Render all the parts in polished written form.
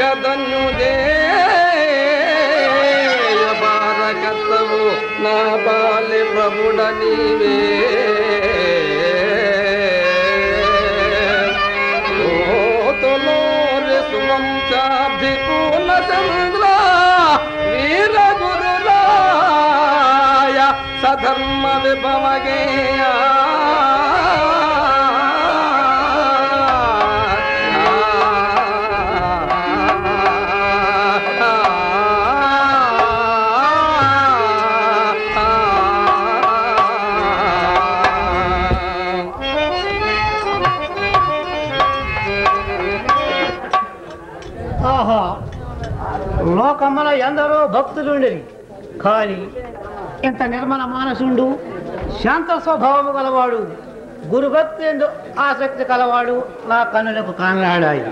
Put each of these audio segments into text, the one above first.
కదన్యుదే భారకత్తవు నా బాలి ప్రభుడ నీవే సువంశాభికూల చంద్ర వీర గురులాయ సధర్మ విభవగేయ లోకమ్మలో ఎందరో భక్తులుండేది కానీ ఇంత నిర్మల మానసుండు శాంత స్వభావము గలవాడు గురుభక్తి ఎందు ఆసక్తి కలవాడు నా కన్నులకు కానరాడాయి.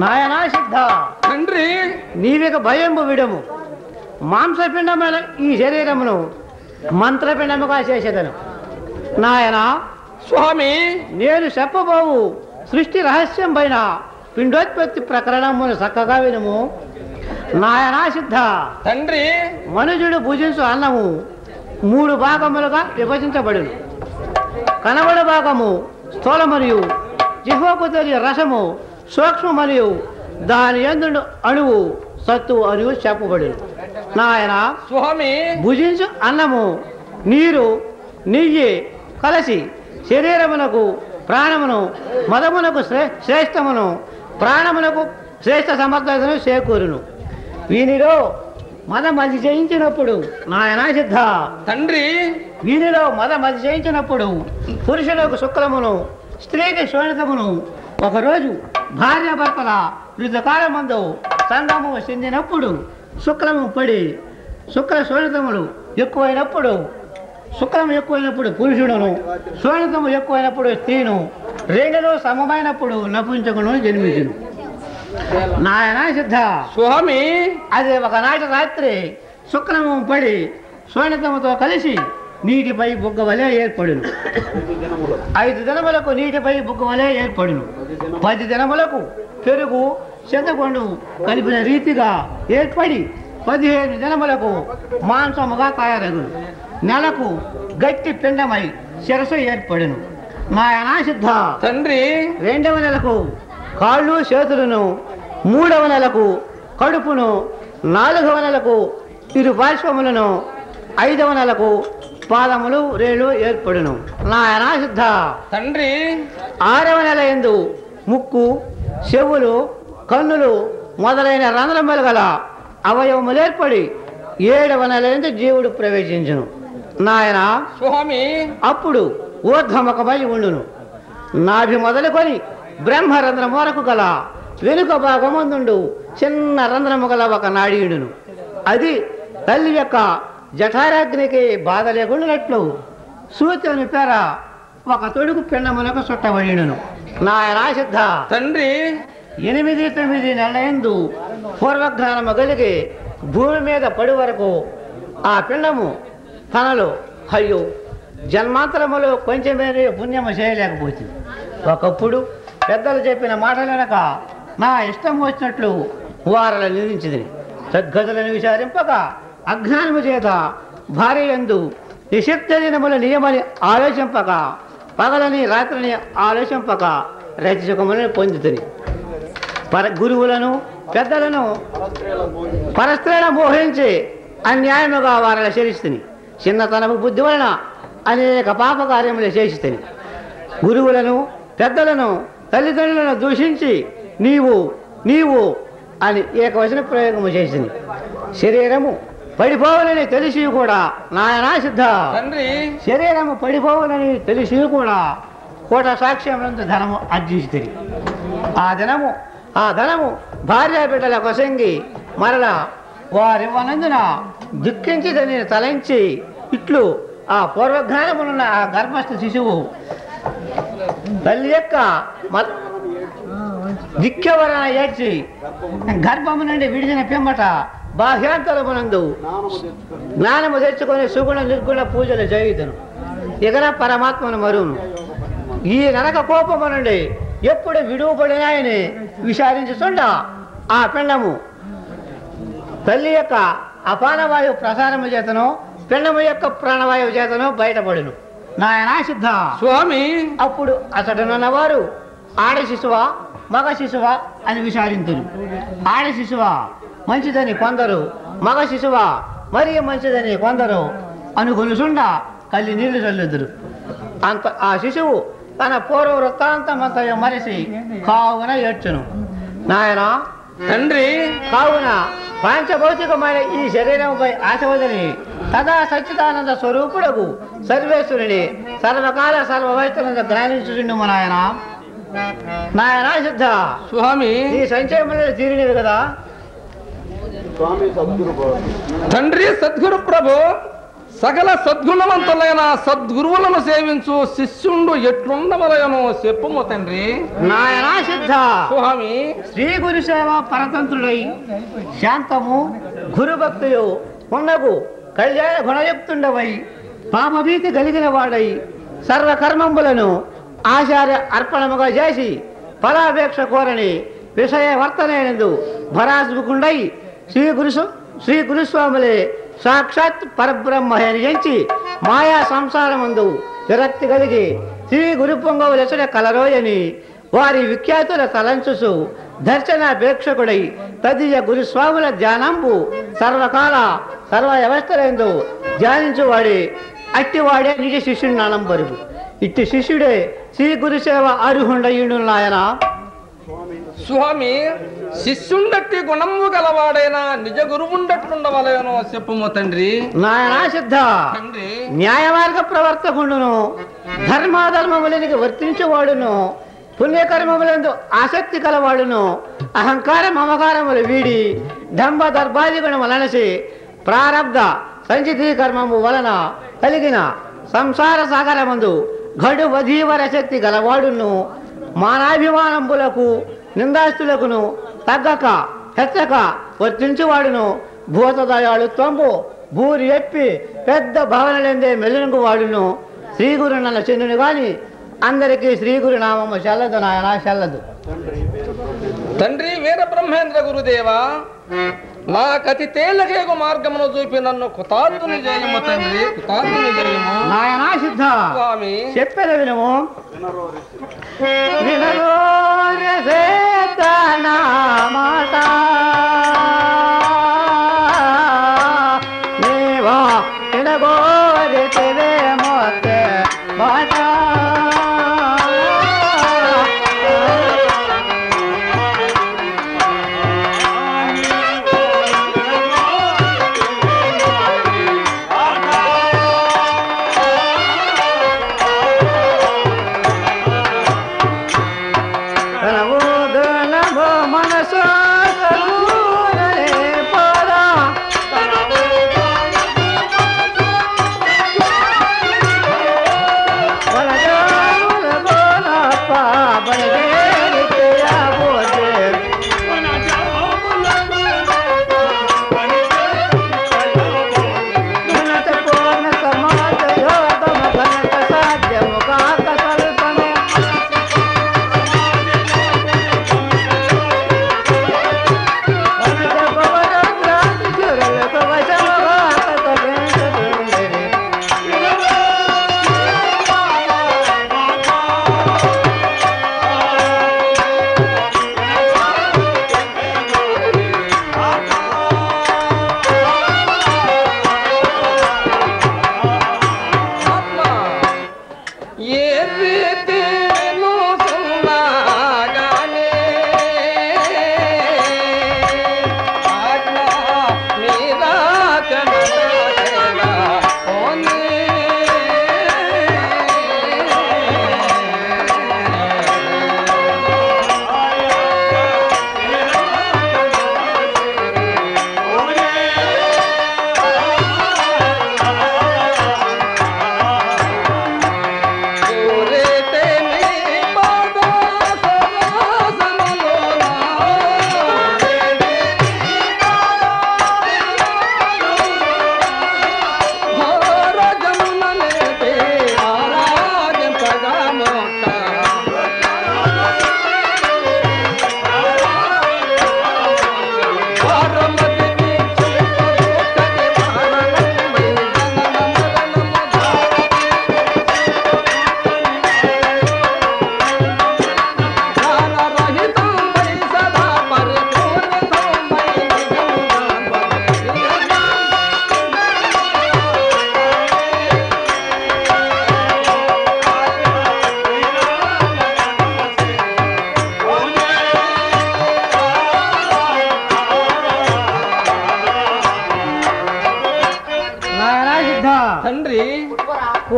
నాయనా సిద్ధ తండ్రి నీవిక భయంబు విడము మాంసపిండమైన ఈ శరీరమును మంత్రపిండముగా చేసేదను. నాయనా స్వామి నేను చెప్పబోవు సృష్టి రహస్యం పైన పిండోత్పత్తి ప్రకరణమును చక్కగా వినుము. నాయనా సిద్ధ తండ్రి మనుజుడు భుజించు అన్నము 3 భాగములుగా విభజించబడును. కనబడు భాగము స్థూల మరియు జిహ్వకు తెలియ రసము సూక్ష్మ మరియు దాని యందు అణువు సత్తు అని చెప్పబడును. నాయన స్వామి భుజించు అన్నము నీరు నెయ్యి కలిసి శరీరమునకు ప్రాణమును మదమునకు శ్రేష్టమును ప్రాణమునకు శ్రేష్ట సమర్థతను చేకూరును. వీనిలో మదం అది చేయించినప్పుడు నాయనా సిద్ధ తండ్రి వీనిలో మదం అది చేయించినప్పుడు పురుషులకు శుక్లమును స్త్రీకి శోణితమును ఒకరోజు భార్యాభర్తల ఋతుకాలమందు సంగము చెందినప్పుడు శుక్లము పడి శుక్ల శోణితములు ఎక్కువైనప్పుడు శుక్రము ఎక్కువైనప్పుడు పురుషుడును శోణితము ఎక్కువైనప్పుడు స్త్రీను రెండులో సమమైనప్పుడు నపుంసకును జన్మించును. నాయనా సిద్ధ స్వామి అదే ఒకనాటి రాత్రి శుక్రము పడి శోణితముతో కలిసి నీటిపై బుగ్గవలే ఏర్పడును. 5 దినములకు నీటిపై బుగ్గవలే ఏర్పడును. 10 దినములకు పెరుగు చింతపండు కలిపిన రీతిగా ఏర్పడి 15 దినములకు మాంసముగా తయారగును. నెలకు గట్టి పిండమై శిరసు ఏర్పడును. నాయనా సిద్ధ తండ్రి 2వ నెలకు కాళ్ళు చేతులను 3వ నెలకు కడుపును 4వ నెలకు ఇరు పార్శ్వములను 5వ నెలకు పాదములు రేళ్ళు ఏర్పడును. నాయనా సిద్ధ తండ్రి 6వ నెల యందు ముక్కు చెవులు కన్నులు మొదలైన రంధ్రములు గల అవయవములు ఏర్పడి 7వ నెల యందు జీవుడు ప్రవేశించును. నాయన స్వామి అప్పుడు ఊర్ధముఖమై ఉండును. నాభి మొదలుకొని బ్రహ్మరంధ్రము వరకు గల వెనుక భాగమందుండు చిన్న రంధ్రము గల ఒక నాడీయుడును. అది తల్లి యొక్క జఠారాగ్నికి బాధ లేకుండానట్లు సూచన పేర ఒక తొడుగు పిండమునకు చుట్టబడిను. నాయనా సిద్ధ తండ్రి 8-9 నెలల యందు పూర్వజ్ఞానము కలిగి భూమి మీద పడి వరకు ఆ పిండము తనలో అయ్యో జన్మాంతరములో కొంచెమేరే పుణ్యము చేయలేకపోతుంది. ఒకప్పుడు పెద్దలు చెప్పిన మాటలనక నా ఇష్టం వచ్చినట్లు వారల నిందించింది. సద్గతులను విచారింపక అజ్ఞానము చేత భార్య యందు నిషిద్ధ దినముల నియమని ఆలోచింపక పగలని రాత్రిని ఆలోచింపక రజసుఖములను పొందుతుంది. గురువులను పెద్దలను పరస్త్రీల మోహించి అన్యాయముగా వారల శరిస్తుంది. చిన్నతనపు బుద్ధి వలన అనేక పాప కార్యములు చేస్తుంది. గురువులను పెద్దలను తల్లిదండ్రులను దూషించి నీవు నీవు అని ఏకవచన ప్రయోగము చేసింది. శరీరము పడిపోవాలని తెలిసి కూడా నాయనా సిద్ధ శరీరము పడిపోవాలని తెలిసి కూడా కోట సాక్ష్యములందు ధనము ఆర్జిస్తుంది. ఆ ధనము భార్య బిడ్డల కొసంగి మరలా వారివ్వనందున దుఃఖించి దానిని తలంచి ఇట్లు ఆ పూర్వజ్ఞానమునున్న ఆ గర్భస్థ శిశువు తల్లి యొక్క దిఖ్యవరణ ఏడ్చి గర్భము నుండి విడిచిన పిమ్మట బాహ్యాంతరమునందు జ్ఞానము తెచ్చుకొని సుగుణ నిర్గుణ పూజలు చేయుదును. ఇకన పరమాత్మను మరువును. ఈ నరక కోపము నుండి ఎప్పుడు విడువబడినాయని విచారించుచుండ ఆ పిండము తల్లి యొక్క అపానవాయువు ప్రసారము చేతను పిండము యొక్క ప్రాణవాయువు చేతను బయటపడును. నాయనా సిద్ధ స్వామి అప్పుడు అతడునున్నవారు ఆడ శిశువా మగ శిశువా అని విచారింతురు. ఆడ శిశువా మంచిదని కొందరు, మగ శిశువా మరీ మంచిదని కొందరు అనుకొనుచుండ కళ్ళి నీళ్లు చల్లుదురు. అంత ఆ శిశువు తన పూర్వ వృత్తాంతమంతయు మరిసి కావున ఏడ్చును. నాయన తండ్రి కావున పాంచభౌతికమైన ఈ శరీరంపై ఆశ వదిలి సదా సచ్చిదానంద స్వరూపుడకు సర్వేశ్వరుని సర్వకాల సర్వవైతులను ధ్యానించుచుండు మా నాయన. నాయనా సిద్ధ స్వామి ఈ సంచయములు తీరినవి కదా. తండ్రి సద్గురు ప్రభు సకల సద్గుణవంతులైన సద్గురువులను సేవించు శిష్యుండు ఎట్లుండవలయనో చెప్పుము తండ్రి. నాయనా సిద్ధ స్వామి శ్రీ గురు సేవ పరతంత్రుడై శాంతము గురుభక్తులు ఉన్నగు కళ్యాణ గుణయుక్తుండవై పాపభీతి కలిగిన వాడై సర్వకర్మంబులను ఆచార్య అర్పణముగా చేసి ఫలాపేక్ష కోరని విషయ వర్తనైనందు భరాసుకుండై శ్రీ గురుస్వాములే సాక్షాత్ పరబ్రహ్మ ఎంచి మాయా సంసారమందు విరక్తి కలిగి శ్రీ గురు పొంగవులెసడ కలరోయని వారి విఖ్యాతుల తలంచుసు దర్శనాపేక్షకుడై తదియ గురుస్వాముల ధ్యానంబు సర్వకాల సర్వ వ్యవస్థలందు ధ్యానించువాడే అట్టివాడే నిజ శిష్యుడు నానంబరుగు. ఇట్టి శిష్యుడే శ్రీ గురుసేవ అర్హుండయుడు నాయన. స్వామి శిష్యుండట్టి గుణము గలవాడైన నిజ గురువుండట్లుండవలయనో చెప్పుము తండ్రి. నాయనా సిద్ధ తండ్రి న్యాయ మార్గ ప్రవర్తకుండును ధర్మాధర్మములనికి వర్తించేవాడును పుణ్యకర్మములందు ఆసక్తి కలవాడును అహంకార మమకారములు వీడి డంబ దర్భాది గుణములనసి ప్రారబ్ధ సంచితీ కర్మము వలన కలిగిన సంసార సాగరమందు గడు వధీవర శక్తి గలవాడును మానాభిమానంబులకు నిందాస్తులకును తగ్గక హెచ్చక వర్తించువాడును భూతదయాళుత్వంబు భూరి ఎప్పి పెద్ద భవనలేందే మెలుగు వాడును శ్రీ గురు నన్న చెన్నుని గాని అందరికీ శ్రీ గురు నామము చెల్లదు నాయన చెల్లదు. తండ్రి వీర బ్రహ్మేంద్ర గురుదేవా నాకతి తేలికేగు మార్గమును చూపి నన్ను కృతార్థుని చేయము తండ్రి, కృతార్థుని చేయము. నాయనా సిద్ధ స్వామి చెప్పేది వినము. నీవా వినగోరితివే మోతే మాట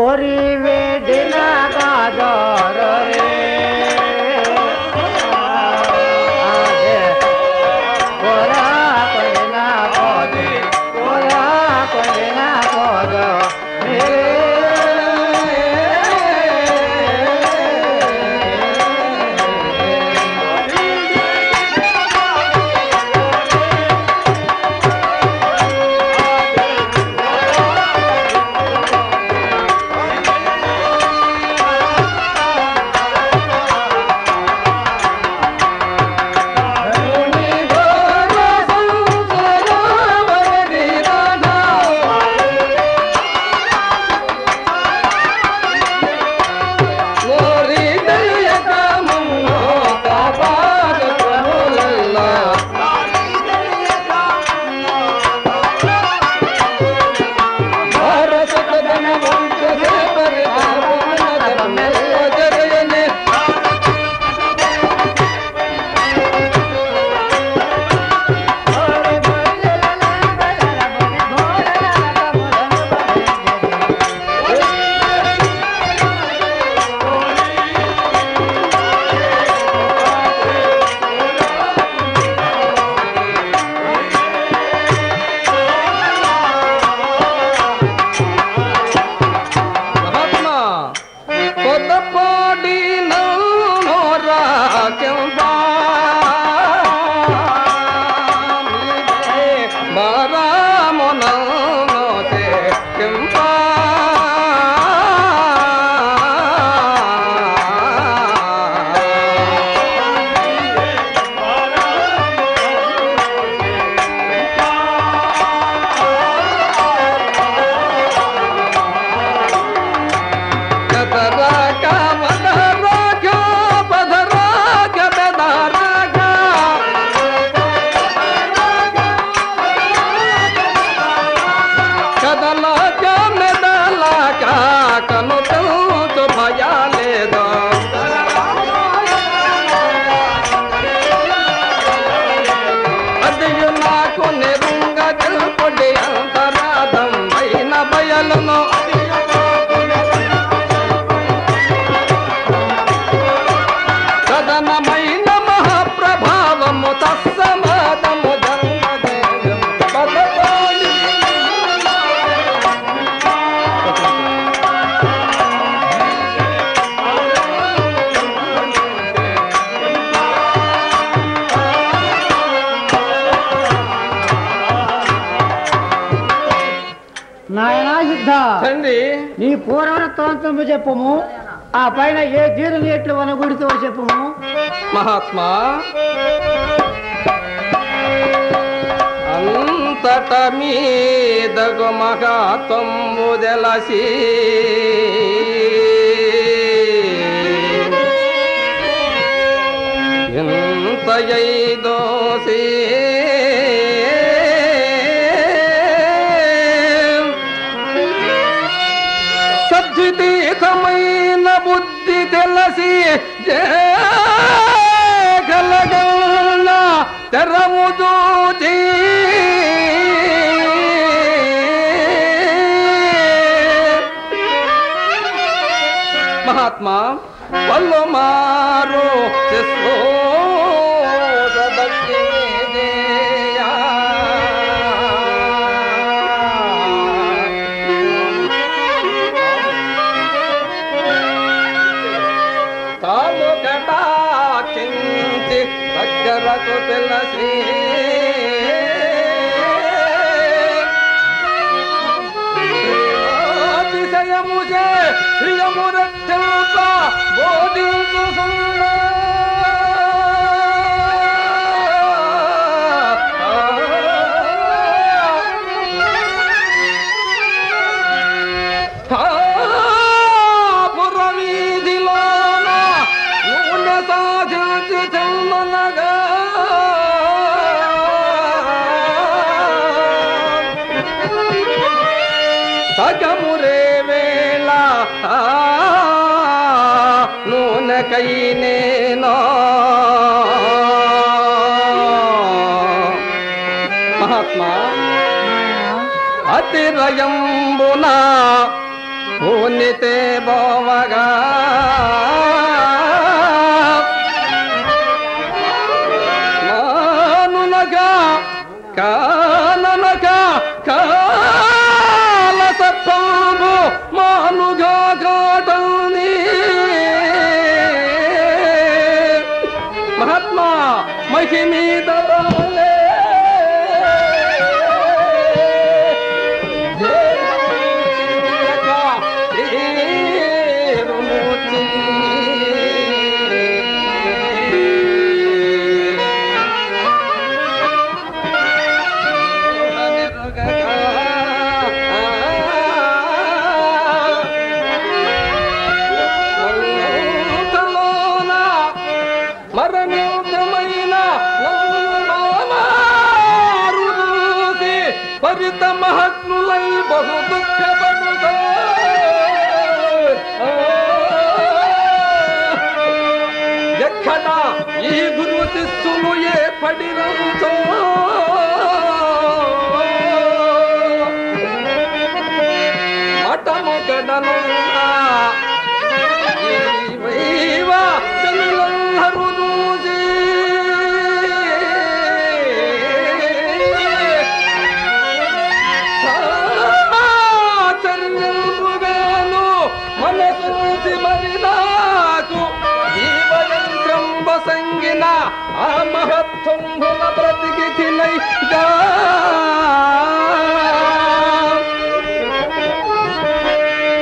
కోరి వేడిన కాదోరే కోరా కొలిన కోది కోరా కొలిన కోదో నీ పూర్వవృత్తాంతం చెప్పము. ఆ పైన ఏ తీరుని ఎట్లు వనగుడితో చెప్పము. మహాత్మా, అంతట మీదగు మహాత్వము తెలసి ఎంత దోసి సద్వితీతమైన బుద్ధి తెలసి కలగల తెరము దూచి మహాత్మా వల్లు మారు దగ్గరకు తెలసి అతిశయముచే ప్రియమురక్షల్ప బోధించుసున్న పురవీధిలోన నూనె సాధించి చెమ్మనగా సగమురే వేళ నూనెకై నేను మహాత్మా అతిరయంబున పూనితే బోవగా మానునగా కాననగా కాల సర్పంబు మానుగా కాటని మహాత్మా మహిమీద పరిత మహాత్ములై బహు దుఃఖపడుతా ఎక్కడ ఈ గురు శిష్యులు ఏ పడిరంతో మఠముగడను పిల్లలందరూ చూసి మనసూసి మరి నాకు జీవయంత్రంబ సంగిన ఆ మహత్వంబుల బ్రతికినైగా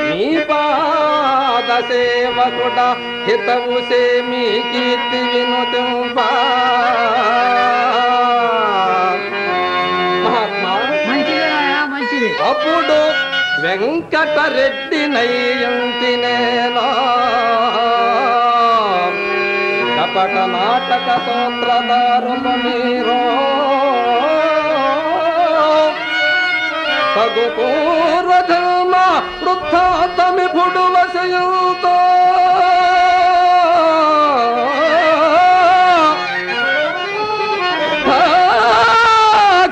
మీ పాద సేవకుడ హితవు సేమి కీర్తి వినుతింపా మహాత్మా మంచిది అప్పుడు వెంకటరెడ్డి నయ్యంతి నేను కపట నాటక సూత్రధారులు మీరు తగు పూర్వధర్మ వృద్ధాతమి పుడు వశయుతో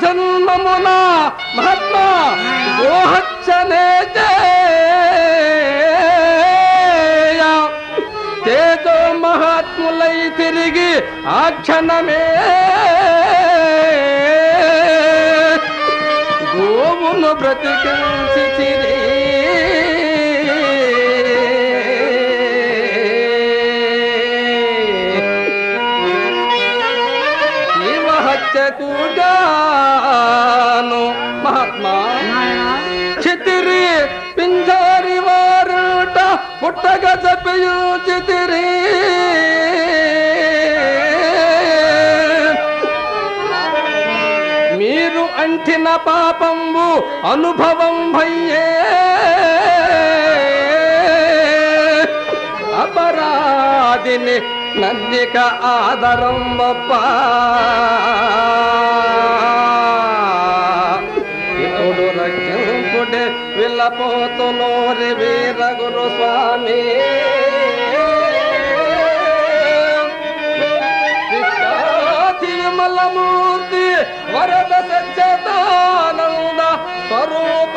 జన్మమున మహాత్మా గోహత్యనే తేజో మహాత్ములై తిరిగి ఆ క్షణమే గోవును బ్రతికించిరి శివహత్యకుగాను మహాత్మా చితిరి పింజారి వారుట పుట్టగ చపియు చితిరి మీరు అంటిన పాపంబు అనుభవం భయ్యే అపరాధిని నన్నిక ఆదరం బప్ప ఇప్పుడు రక్షింపుడే విల్లపోతులోరి వీర గురు స్వామి విమలమూర్తి వరద సత్యతానంద స్వరూప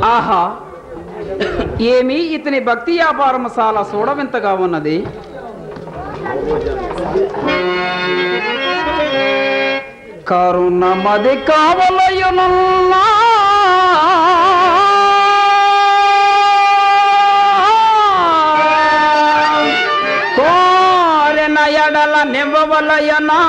ఆహా, ఏమి ఇతని భక్తి వ్యాపారం చాలా చూడవింతగా ఉన్నది. కరుణమది కావలయునున్నా కోరెన ఎడల నివ్వవలయనా